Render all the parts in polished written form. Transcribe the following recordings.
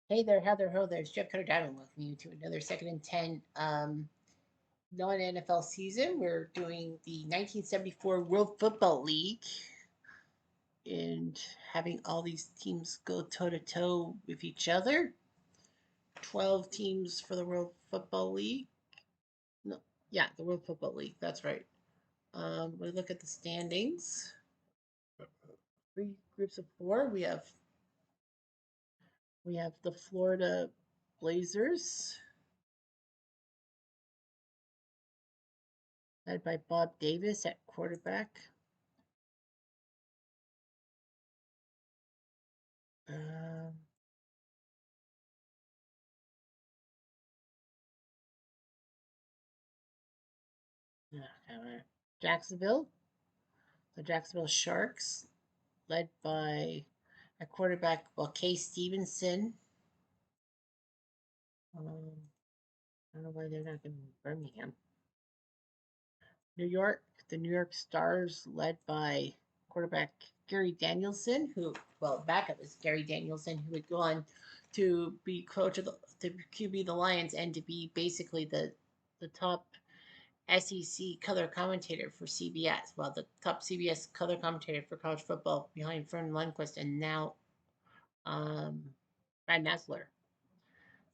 Hey there, Heather Ho there. It's Jeff Cutter Diamond. Welcome you to another second and 10 non-NFL season. We're doing the 1974 World Football League and having all these teams go toe to toe with each other. 12 teams for the World Football League. No, yeah, the World Football League. That's right. We look at the standings. Three groups of four. We have the Florida Blazers, led by Bob Davis at quarterback. Um, Jacksonville, the Jacksonville Sharks, led by a quarterback, well, Case Stevenson. I don't know why they're not going to Birmingham. New York, the New York Stars, led by quarterback Gary Danielson, who, well, backup is Gary Danielson, who would go on to be coach of the QB the Lions and to be basically the top SEC color commentator for CBS. Well, the top CBS color commentator for college football behind Fern Lundquist and now um, Brad Nessler.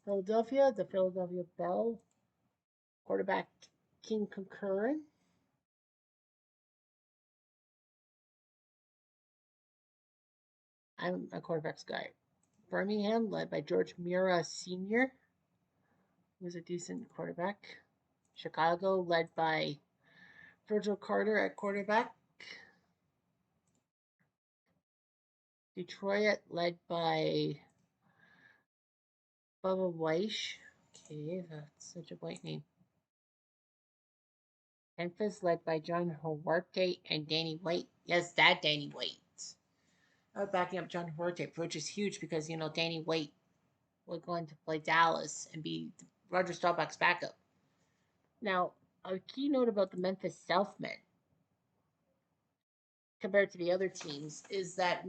Philadelphia, the Philadelphia Bell, quarterback King Concurrent. I'm a quarterbacks guy. Birmingham, led by George Mura Sr., was a decent quarterback. Chicago, led by Virgil Carter at quarterback. Detroit, led by Bubba Weish. Okay, that's such a white name. Memphis, led by John Huarte and Danny White. Yes, that Danny White. Backing up John Huarte, which is huge because, Danny White will go on to play Dallas and be Roger Staubach's backup. Now, a key note about the Memphis Southmen compared to the other teams is that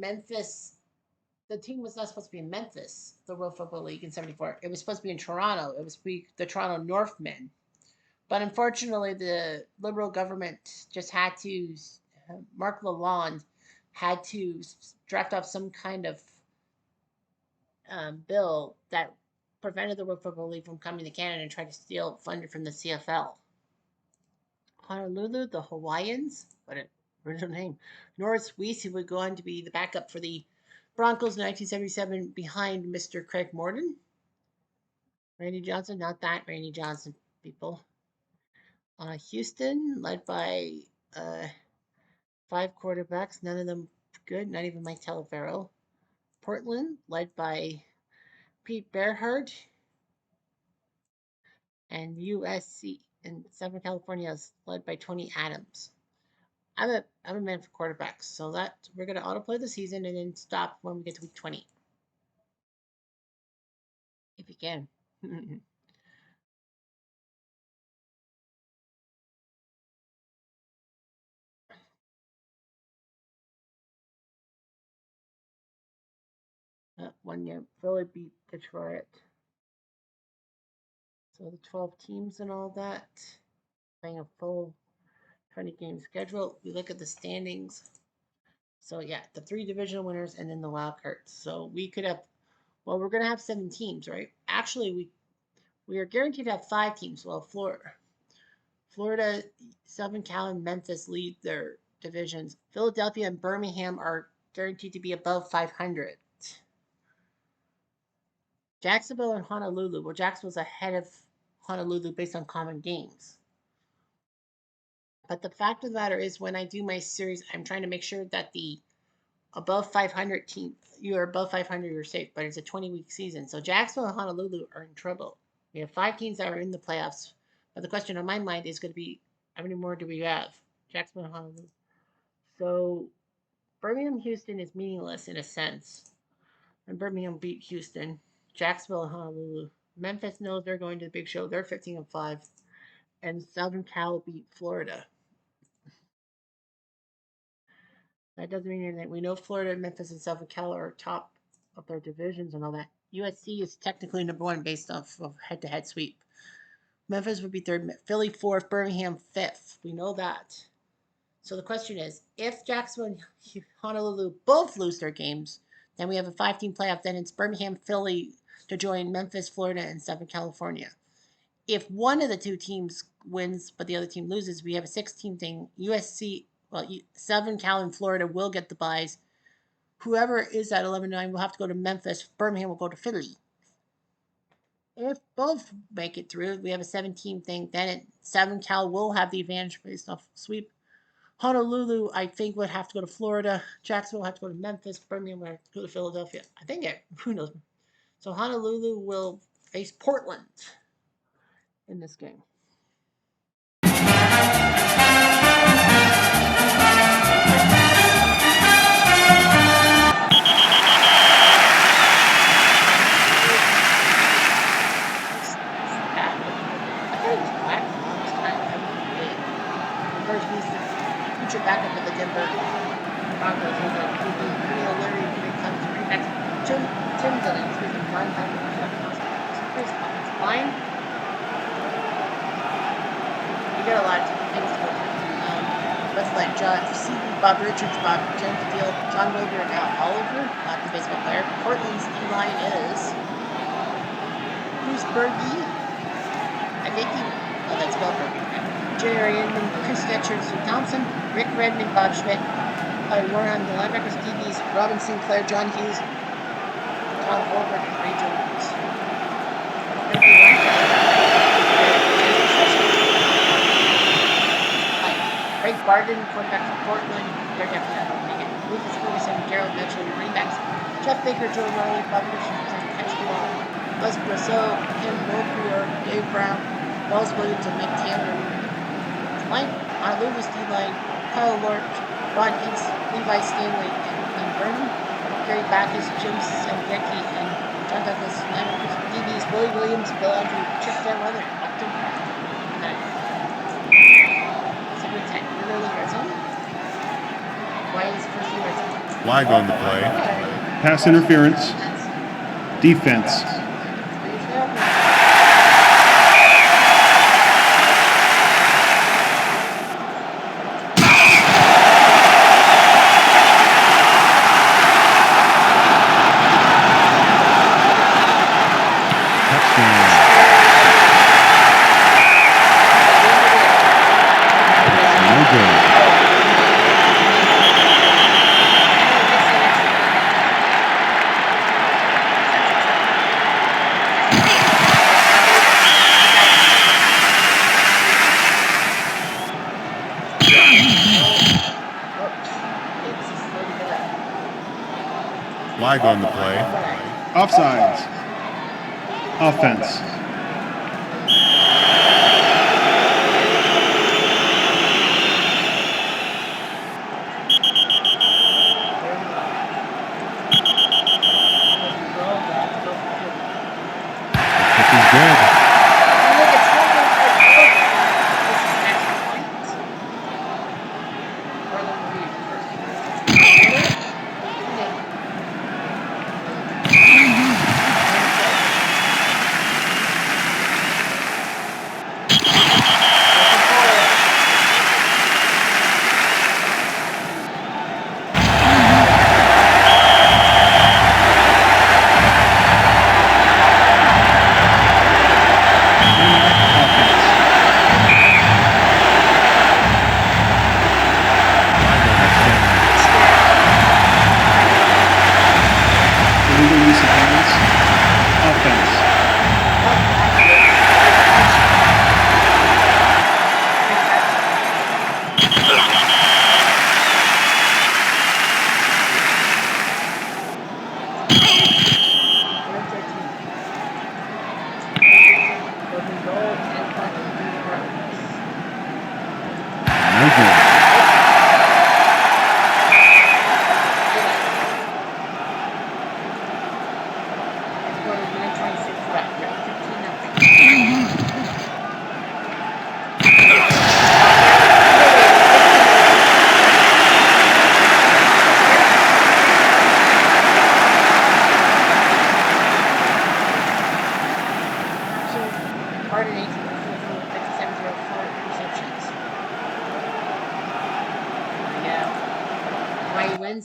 the team was not supposed to be in Memphis, the World Football League in '74. It was supposed to be in Toronto. It was supposed to be the Toronto Northmen. But unfortunately, the Liberal government just had to, Mark Lalonde had to draft up some kind of bill that prevented the World Football League from coming to Canada and try to steal funding from the CFL. Honolulu, the Hawaiians, what an original name. Norris Weiss, who would go on to be the backup for the Broncos in 1977 behind Mr. Craig Morton. Randy Johnson, not that Randy Johnson, people. Houston, led by uh, five quarterbacks, none of them good, not even Mike Telefero. Portland, led by Pete Bearhart, and USC in Southern California is led by Tony Adams. I'm a man for quarterbacks, so that we're gonna autoplay the season and then stop when we get to week 20, if you can. One year, Philly beat Detroit, so the 12 teams and all that, playing a full 20 game schedule. We look at the standings. So yeah, the three divisional winners and then the wild cards. So we could have, well, we're gonna have 7 teams, right? Actually, we are guaranteed to have 5 teams. Well, Florida, Southern Cal, and Memphis lead their divisions. Philadelphia and Birmingham are guaranteed to be above 500. Jacksonville and Honolulu. Well, Jacksonville's ahead of Honolulu based on common games. But the fact of the matter is, when I do my series, I'm trying to make sure that the above 500 team, you are above 500, you're safe. But it's a 20-week season, so Jacksonville and Honolulu are in trouble. We have 5 teams that are in the playoffs, but the question on my mind is going to be, how many more do we have? Jacksonville and Honolulu. So Birmingham Houston is meaningless in a sense, and Birmingham beat Houston. Jacksonville and Honolulu. Memphis knows they're going to the big show. They're 15-5, and Southern Cal beat Florida. That doesn't mean anything. We know Florida, Memphis, and Southern Cal are top of their divisions and all that. USC is technically number one based off of head-to-head sweep. Memphis would be third, Philly fourth, Birmingham fifth. We know that. So the question is, if Jacksonville and Honolulu both lose their games, then we have a 5-team playoff. Then it's Birmingham, Philly to join Memphis, Florida, and Southern California. If one of the two teams wins but the other team loses, we have a 6-team thing. USC, Southern Cal and Florida will get the byes. Whoever is at 11-9 will have to go to Memphis. Birmingham will go to Philly. If both make it through, we have a 7-team thing. Then Southern Cal will have the advantage based off sweep. Honolulu, I think, would have to go to Florida. Jacksonville will have to go to Memphis. Birmingham will have to go to Philadelphia. I think who knows? So Honolulu will face Portland in this game. Backup of the Denver Broncos was a QB, pretty hilarious when it comes to pre-backs. Tim Dillon, who's a prime time line. You got a lot of things to go through. Let's let Bob Richards, Bob Gentile, John Wilder, and Al Oliver, not the baseball player. Portland's D-line is Bruce Berge. I think that's Goldberg. Jerry Inman, Chris Fletcher, Sue Thompson, Rick Redmond, Bob Schmidt, Warren, the linebackers, DBs, Robin Sinclair, John Hughes, Tom Goldberg, and Ray Jones. Greg Barden, quarterback from Portland, they're definitely not going to make it. Lucas Ferguson, Gerald Mitchell, your running backs, Jeff Baker, Joe Riley, Bob Richardson, Catch the Ball, Buzz Brasseau, Ken Mopier, Dave Brown, Wells Williams, and Mike Taylor. Line, Honolulu's D-line, Kyle Lort, Ron Ince, Levi Stanley, and Vernon, Gary Backus, Jim Sandecki, and John Douglas, linebackers, DBs, Willie Williams, Bill Andrew, Chip Fairweather, Upton, Second 10, early red zone. Why is first red zone? Flag on the play. Pass interference. Defense. Flag on the play. Offsides. Offense.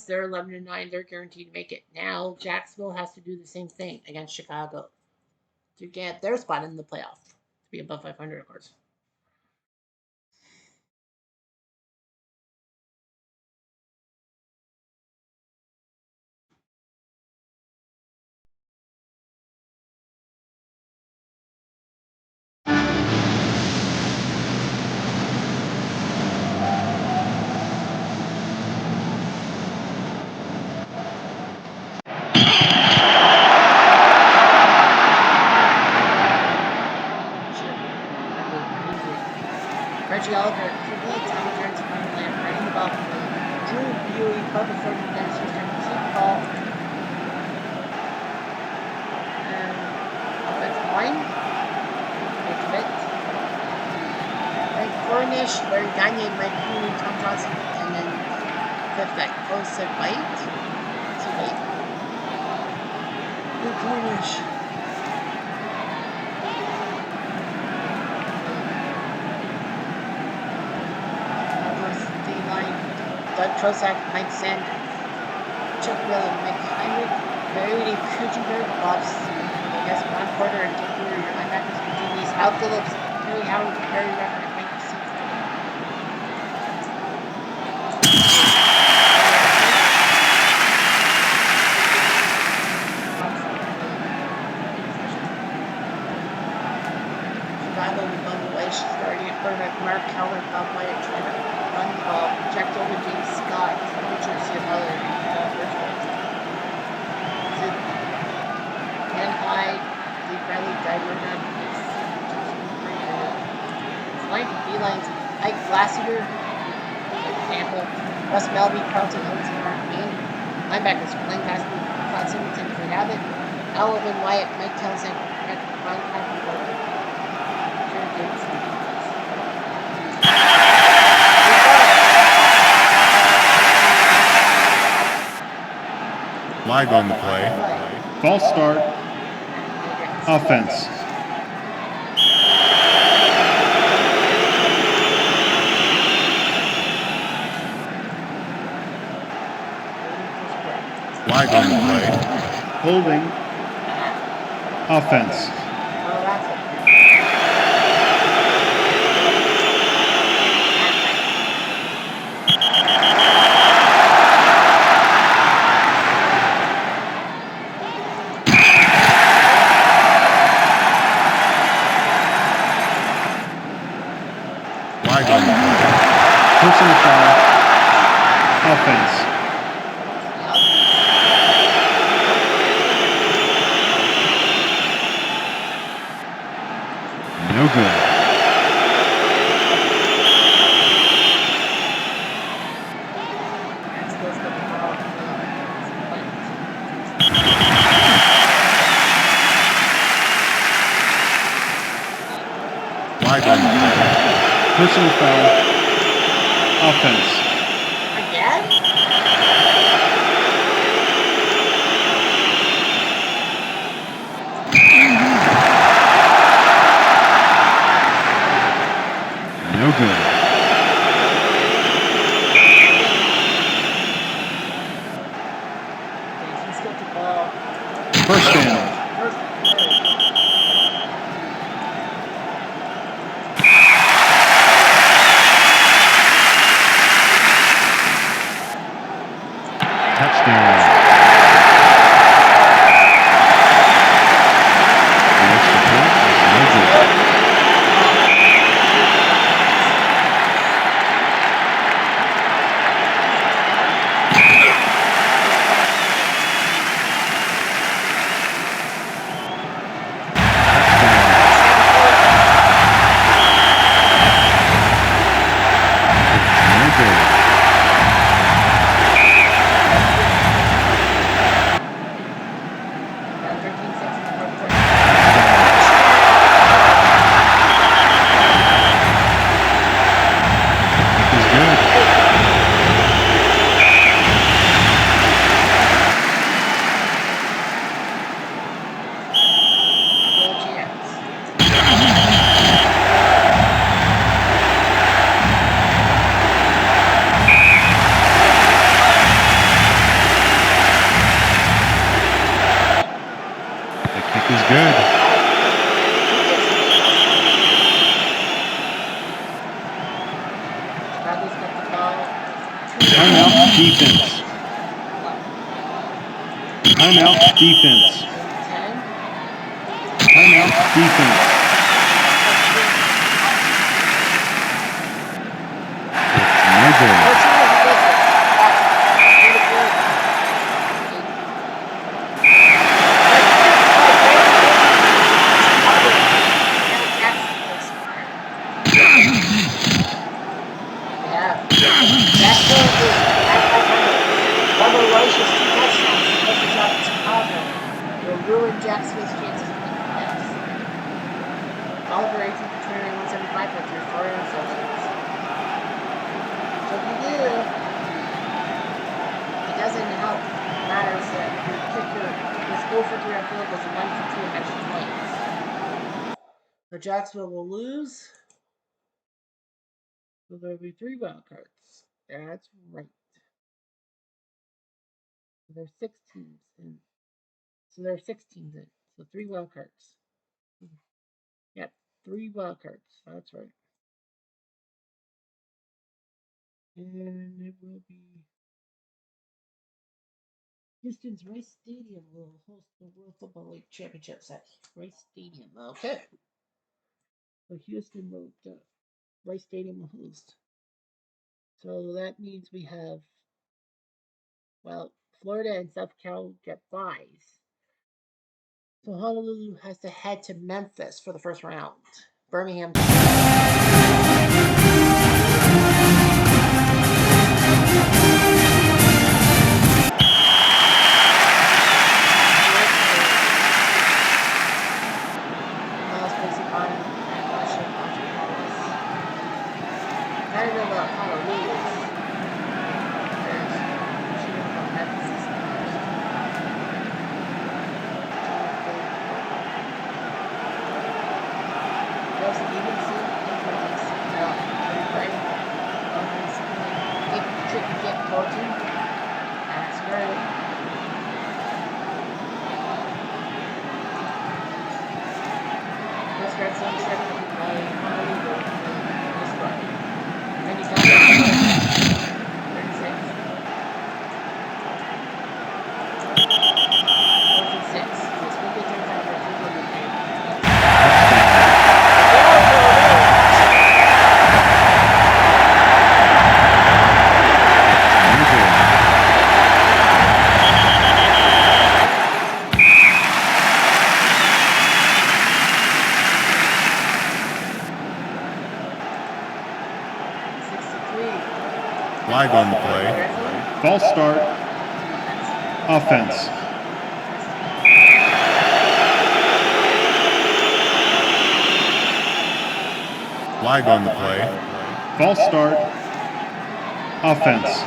Lions, they're 11-9. They're guaranteed to make it. Now Jacksonville has to do the same thing against Chicago to get their spot in the playoff to be above 500, of course. Reggie Oliver, QB, Tommy Jones, Conor Lamb, running the ball. Drew Buey, Bubba Thornton, Dennis Houston, receive the ball. And offensive line, Nick Mike Cornish, Larry Gagne, Mike Cooney, Tom Johnson, and then fifth that close said White. Too late. Luke Cornish. Doug Trosak, Mike Sand, Chuck Whelan, Mike Heinrich, Brady Kuchenberg, Bob Ron Porter, and Dick Brewer, your linebackers and DBs, Hal Phillips, Harry Howard, Barry Rucker, and Mike Seaton. Chicago with Bubba White, starting at quarterback, Mark Keller, Bob Wyatt, trying to run the ball, checked over James Scott, Richard Ciafeller, and first place. Ken Hyde, Lee Bradley, Diver, Mike B-Lines, Ike Glassier, Tampa, Russ Melby, Carlton Owens, and Mark Main. Linebackers, Glenn Caspi, Todd Singleton, Fred Abbott, Alvin Wyatt, Mike Townsend, Ron Carpenter, Jared Davidson. Flag on the play. False start. Offense. Flag on the play. Holding. Offense. Flag on the play. Personal foul. Offense. No good. Flag on the play. Personal foul. Offense. Again? No good. He's got the ball. First down. is good. Chicago's got the ball. Timeout, defense. Timeout, defense. 10. Timeout, defense. It's no good. Ruin Jacksonville's chances to make the playoffs. Oliver 18 for 29, 175 for 4 interceptions. So if you do, it doesn't help matters that your kicker is 0 for 3 on field goals and 1 for 2 on extra points. So Jacksonville will lose. So there'll be 3 wild cards. That's right. So there's 6 teams in. So there are 6 teams in. So 3 wild cards. Yep, 3 wild cards. That's right. And it will be Houston's Rice Stadium will host the World Football League Championships at Rice Stadium. Okay. So Houston will Rice Stadium will host. So that means we have, well, Florida and South Carolina get byes. So Honolulu has to head to Memphis for the first round. Birmingham. I don't know about Honolulu. That's right. Let's get some second by Honolulu. This one. And he's got 36. 46. This will get 35 for 63. Flag on the play. False start. Offense. Flag on the play. False start. Offense.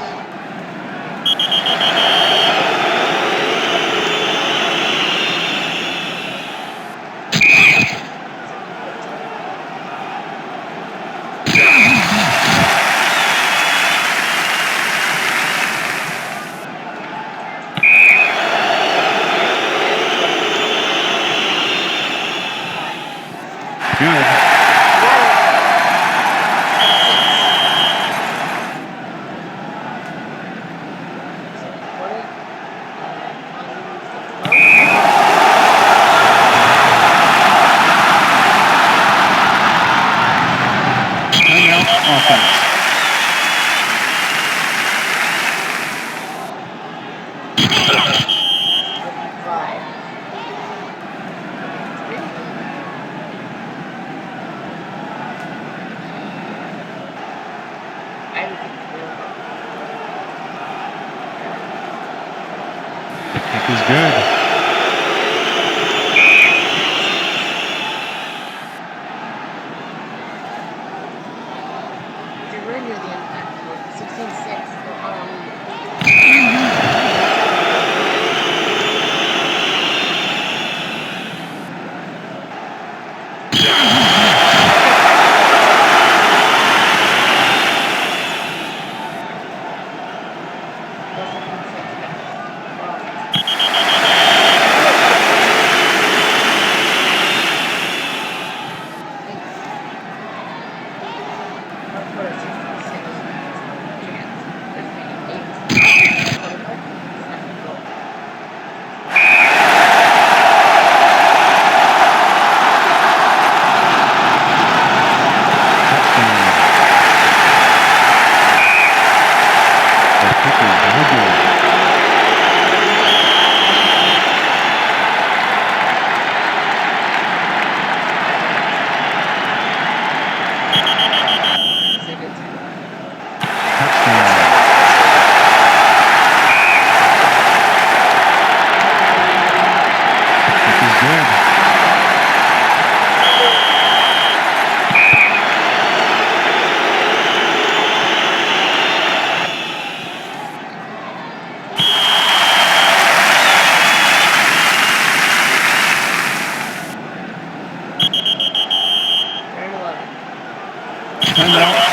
Good. Timeout, offense. The kick is good. We're near the end of that. 16-6 for Honolulu.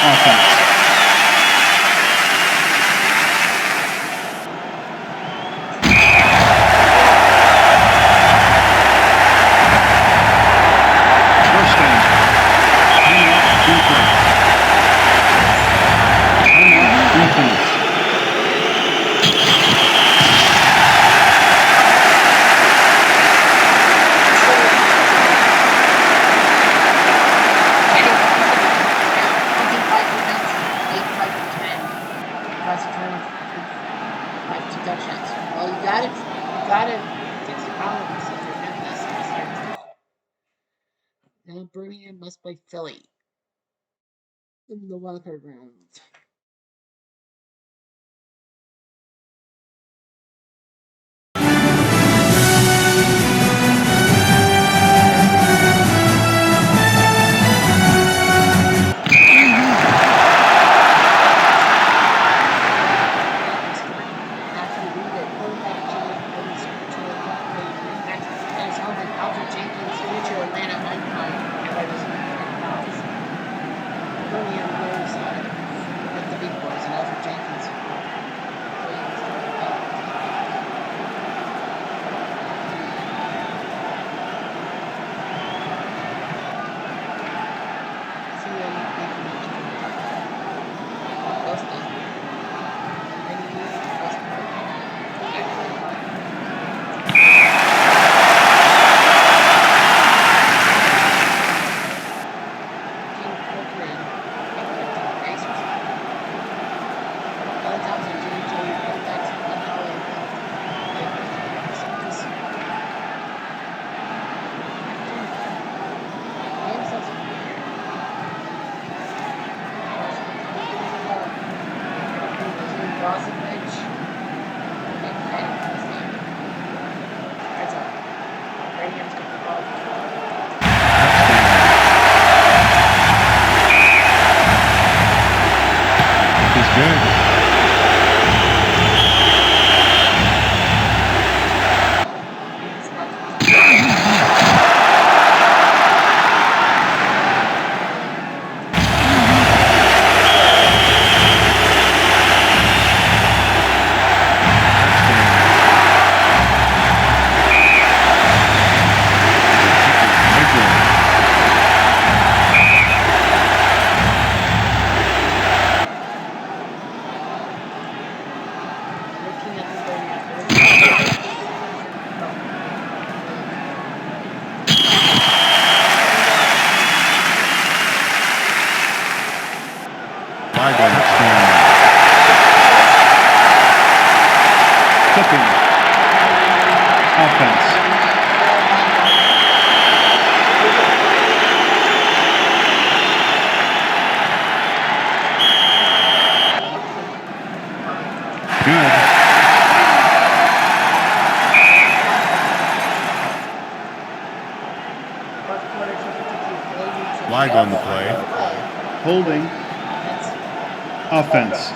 Offense. First down. Timeout defense. Timeout defense. Touchdowns. Well, you gotta fix the problems if you're doing this in the start to go. Now Birmingham must play Philly in the wildcard round. Flag on the play. Holding. Offense.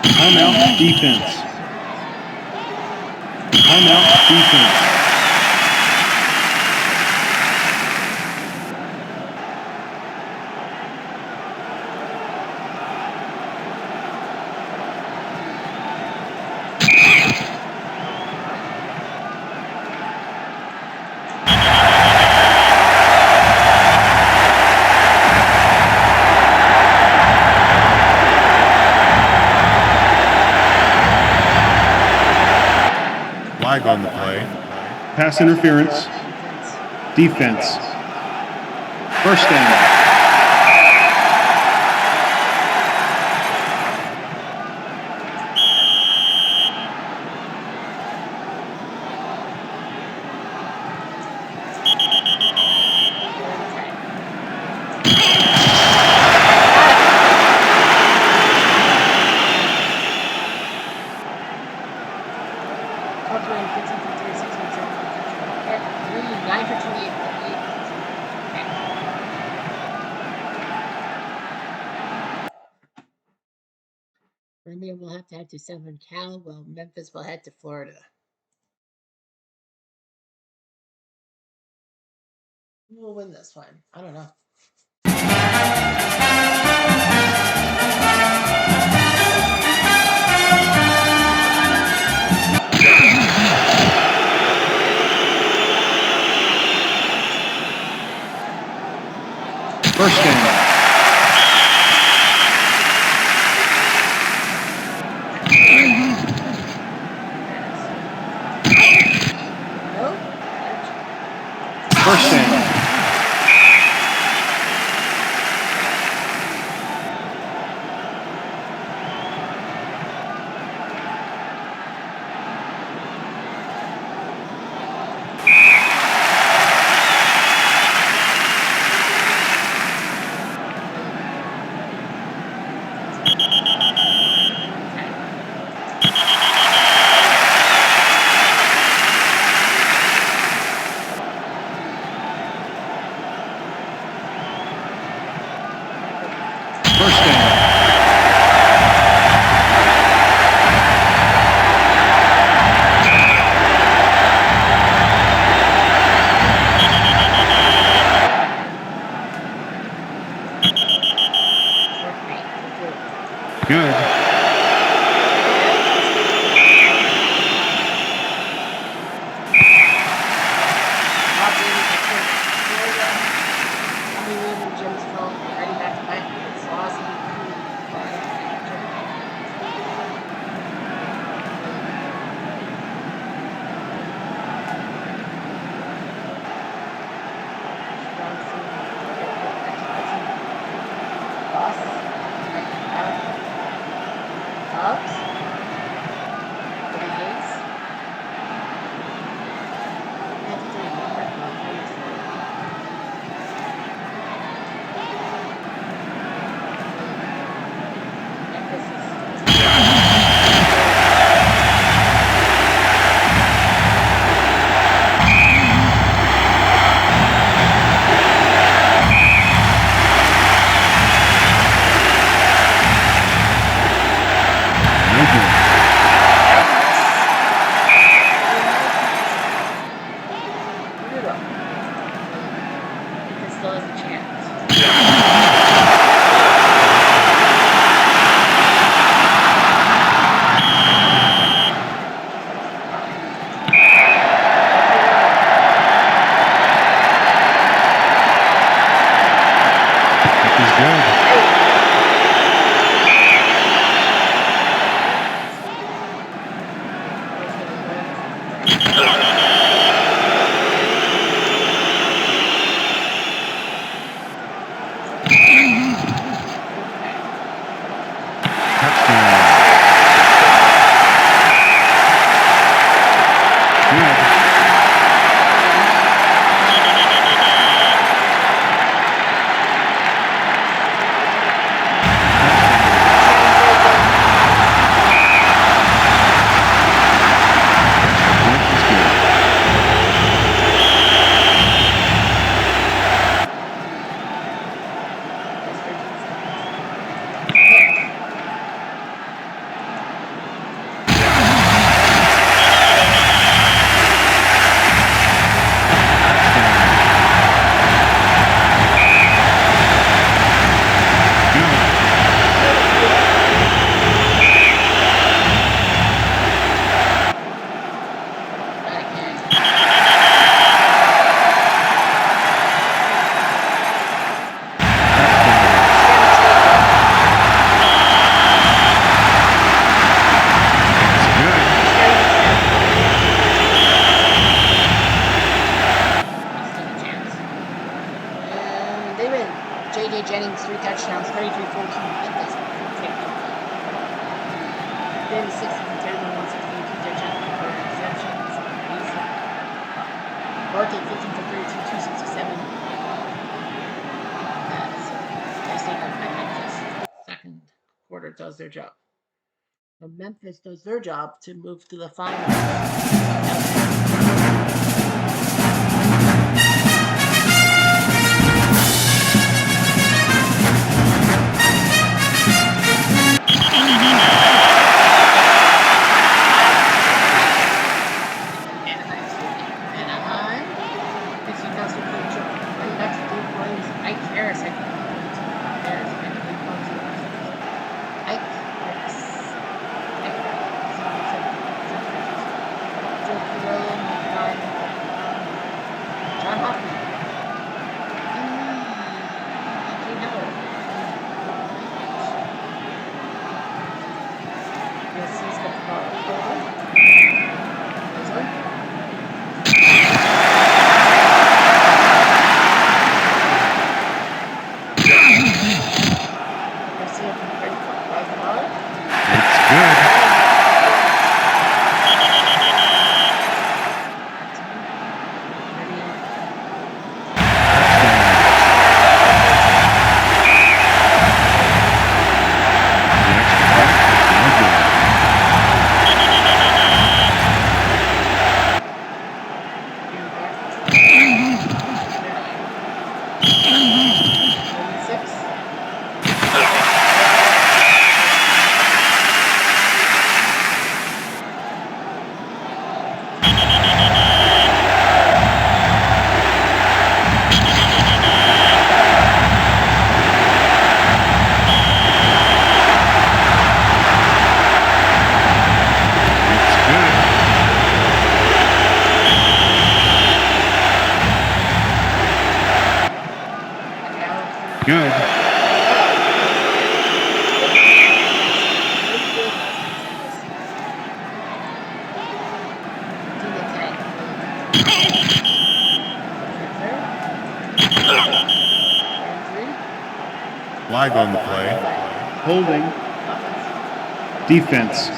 Timeout defense. Timeout defense. Pass interference. Defense. First down. Birmingham will have to head to Southern Cal, while Memphis will head to Florida. Who will win this one? I don't know. First down. First down. First down. Good. David, J.J. Jennings, 3 touchdowns, 33-14. Memphis. David, 60 for 31, 168, 2 touchdowns, 4 interceptions. Barkley, 15 for 32, 267. They stayed up by Memphis. Second quarter does their job. So Memphis does their job to move to the finals. Anaheim. Mixing Council Coach running back to Dave Williams, Ike Harris. I think Harris maybe Dave Williams. Ike Harris. Joe Carrillo, John Hoffman. Gene Howard. Yes, he's got the ball. Good. Flag on the play. Holding. Defense.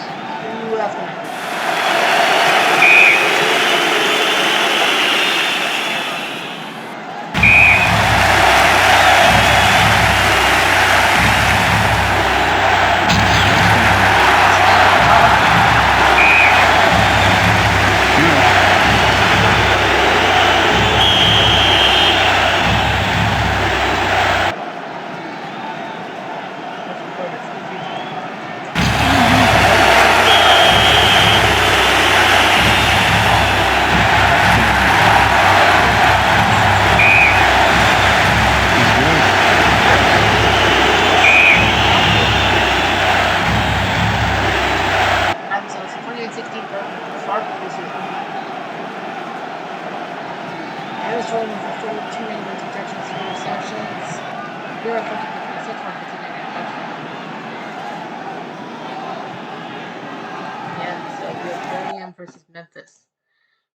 Versus Memphis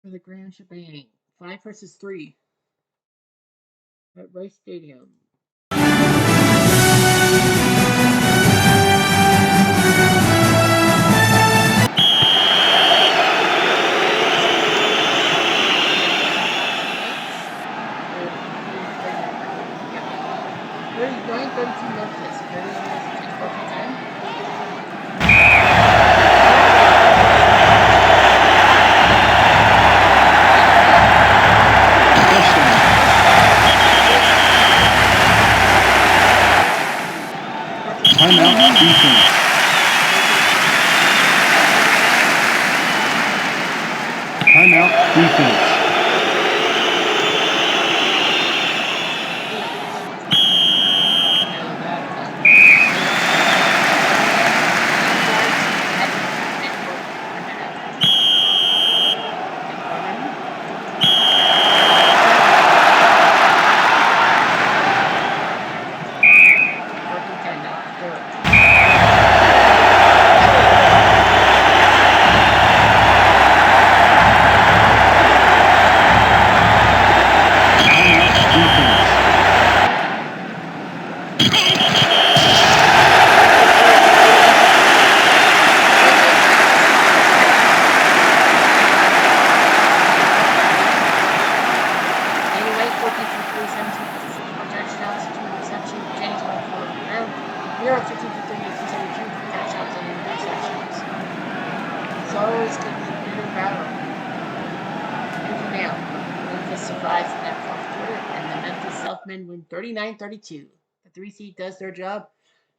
for the grand shebang. 5 versus 3 at Rice Stadium. Timeout defense. Timeout defense. score 15-38, 272, 3 touchdowns and interceptions. So it's going to be a bitter battle. Here's the nail. Memphis survives in that fourth quarter, and the Memphis Southmen win 39-32. The 3 seed does their job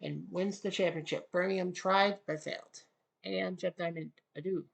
and wins the championship. Birmingham tried but failed. And Jeff Diamond, adieu.